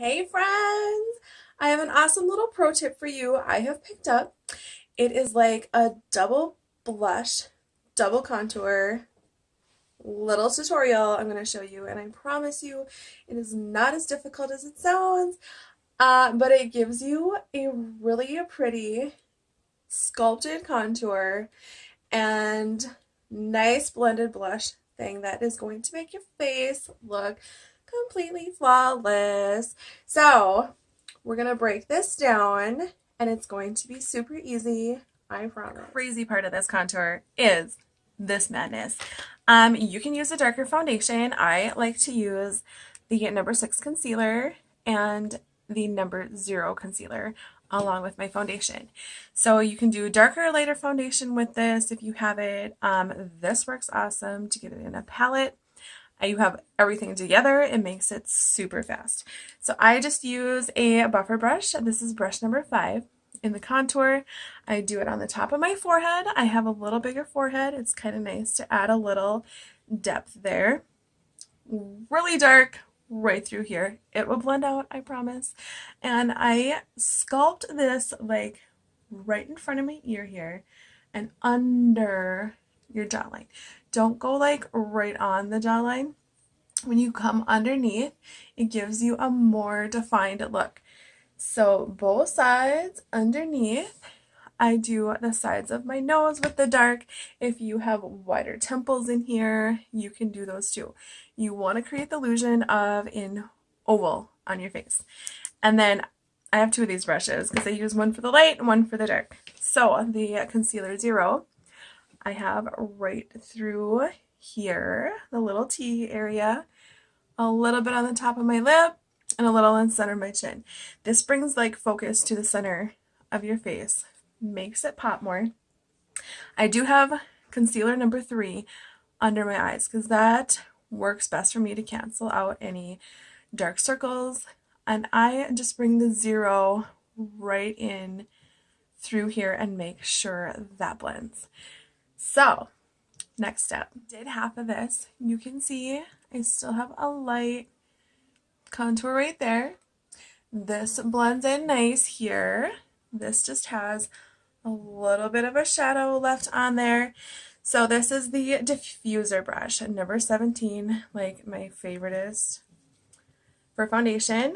Hey friends! I have an awesome little pro tip for you I have picked up. It is like a double blush, double contour, little tutorial I'm going to show you, and I promise you it is not as difficult as it sounds, but it gives you a really pretty sculpted contour and nice blended blush thing that is going to make your face look completely flawless. So we're going to break this down and it's going to be super easy, I promise. The crazy part of this contour is this madness. You can use a darker foundation. I like to use the number 6 concealer and the number 0 concealer along with my foundation. So you can do darker or lighter foundation with this if you have it. This works awesome to get it in a palette. You have everything together. It makes it super fast. So I just use a buffer brush. This is brush number 5. In the contour, I do it on the top of my forehead. I have a little bigger forehead. It's kind of nice to add a little depth there. Really dark right through here. It will blend out, I promise. And I sculpt this like right in front of my ear here and under your jawline. Don't go like right on the jawline. When you come underneath, it gives you a more defined look. So both sides underneath. I do the sides of my nose with the dark. If you have wider temples in here, you can do those too. You want to create the illusion of an oval on your face. And then I have 2 of these brushes because I use one for the light and one for the dark. So the concealer 0, I have right through here, the little T area, a little bit on the top of my lip, and a little in the center of my chin. This brings like focus to the center of your face, makes it pop more. I do have concealer number 3 under my eyes because that works best for me to cancel out any dark circles, and I just bring the 0 right in through here and make sure that blends. So next step, did half of this. You can see I still have a light contour right there. This blends in nice here. This just has a little bit of a shadow left on there. So this is the diffuser brush, number 17, like my favoriteest for foundation.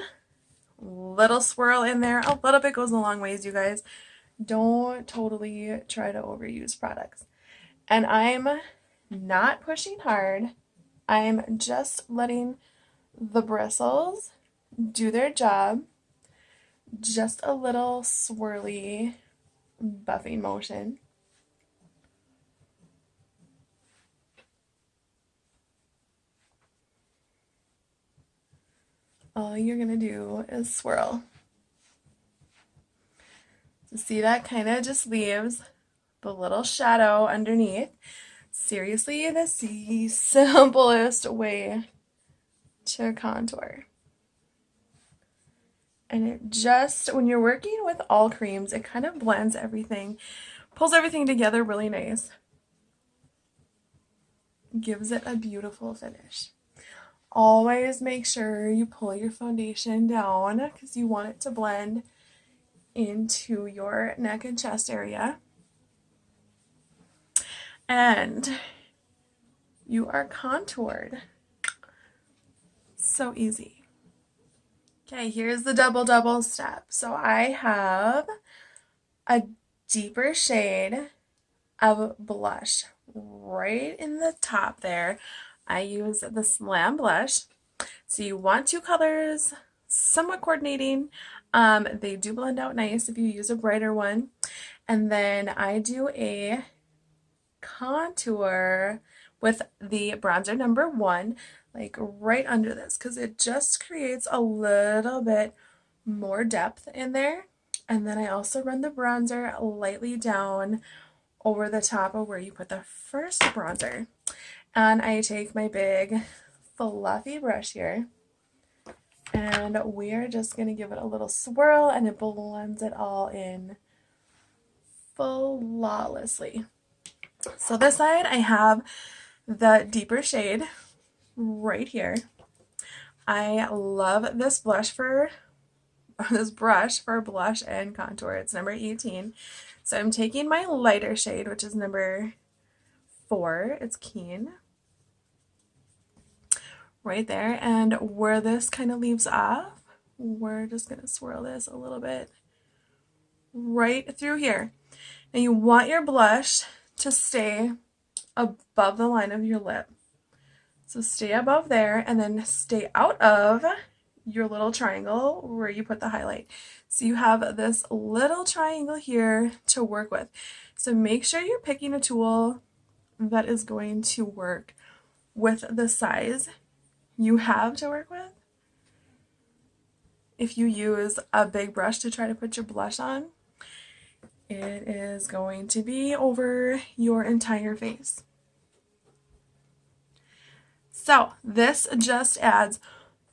Little swirl in there. A little bit goes a long ways, you guys. Don't totally try to overuse products. And I'm not pushing hard. I'm just letting the bristles do their job. Just a little swirly buffing motion. All you're going to do is swirl. So see, that kind of just leaves the little shadow underneath. Seriously, this is the simplest way to contour. And it just, when you're working with all creams, it kind of blends everything, pulls everything together really nice. Gives it a beautiful finish. Always make sure you pull your foundation down because you want it to blend into your neck and chest area. And you are contoured. So easy. Okay, here's the double step. So I have a deeper shade of blush right in the top there. I use the Slam blush. So you want 2 colors somewhat coordinating. They do blend out nice if you use a brighter one. And then I do a contour with the bronzer number 1, like right under this, because it just creates a little bit more depth in there. And then I also run the bronzer lightly down over the top of where you put the first bronzer. And I take my big fluffy brush here and we are just going to give it a little swirl and it blends it all in flawlessly. So this side I have the deeper shade right here. I love this brush for blush and contour. It's number 18. So I'm taking my lighter shade, which is number 4. It's Keen. Right there. And where this kind of leaves off, we're just going to swirl this a little bit right through here. And you want your blush to stay above the line of your lip. So stay above there and then stay out of your little triangle where you put the highlight. So you have this little triangle here to work with. So make sure you're picking a tool that is going to work with the size you have to work with. If you use a big brush to try to put your blush on, it is going to be over your entire face. So this just adds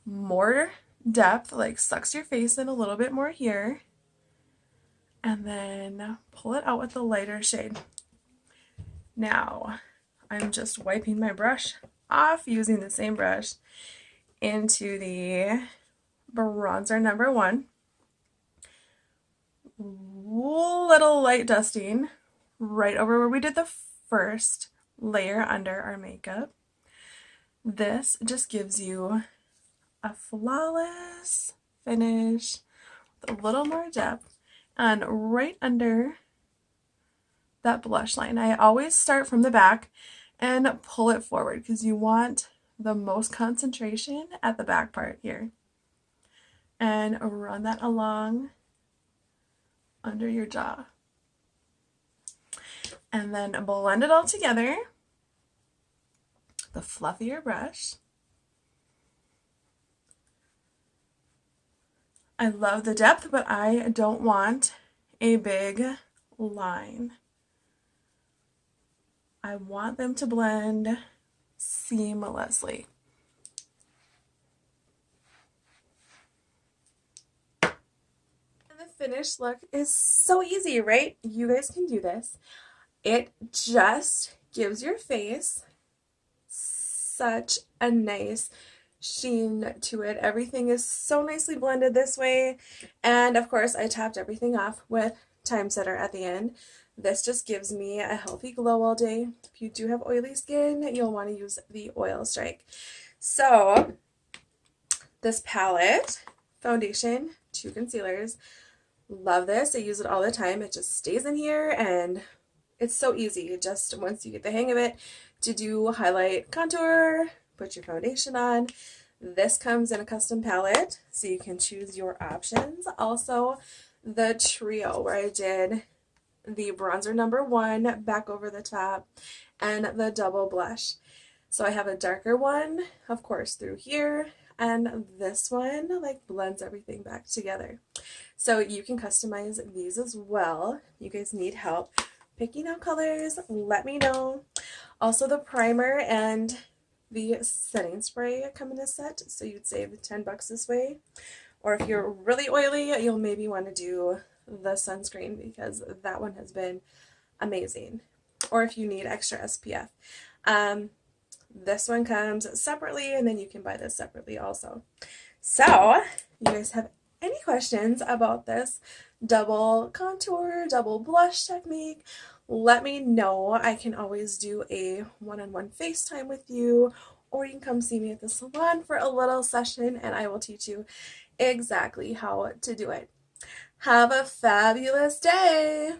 more depth, like sucks your face in a little bit more here, and then pull it out with the lighter shade. Now I'm just wiping my brush off using the same brush into the bronzer number 1. Little light dusting right over where we did the first layer under our makeup. This just gives you a flawless finish with a little more depth. And right under that blush line, I always start from the back and pull it forward because you want the most concentration at the back part here. And run that along under your jaw. And then blend it all together. The fluffier brush. I love the depth, but I don't want a big line. I want them to blend seamlessly. And the finished look is so easy, right? You guys can do this. It just gives your face such a nice sheen to it. Everything is so nicely blended this way. And of course, I topped everything off with Time Setter at the end. This just gives me a healthy glow all day. If you do have oily skin, you'll want to use the Oil Strike. So this palette, foundation, 2 concealers. Love this. I use it all the time. It just stays in here and it's so easy. Just once you get the hang of it, to do highlight, contour, put your foundation on. This comes in a custom palette, so you can choose your options. Also, the trio where I did the bronzer number 1 back over the top and the double blush. So I have a darker one, of course, through here, and this one like blends everything back together. So you can customize these as well. You guys need help picking out colors, let me know. Also, the primer and the setting spray come in a set, so you'd save $10 this way. Or if you're really oily, you'll maybe want to do the sunscreen because that one has been amazing. Or if you need extra SPF. This one comes separately, and then you can buy this separately also. So, you guys have any questions about this double contour, double blush technique, let me know. I can always do a one-on-one FaceTime with you, or you can come see me at the salon for a little session and I will teach you exactly how to do it. Have a fabulous day!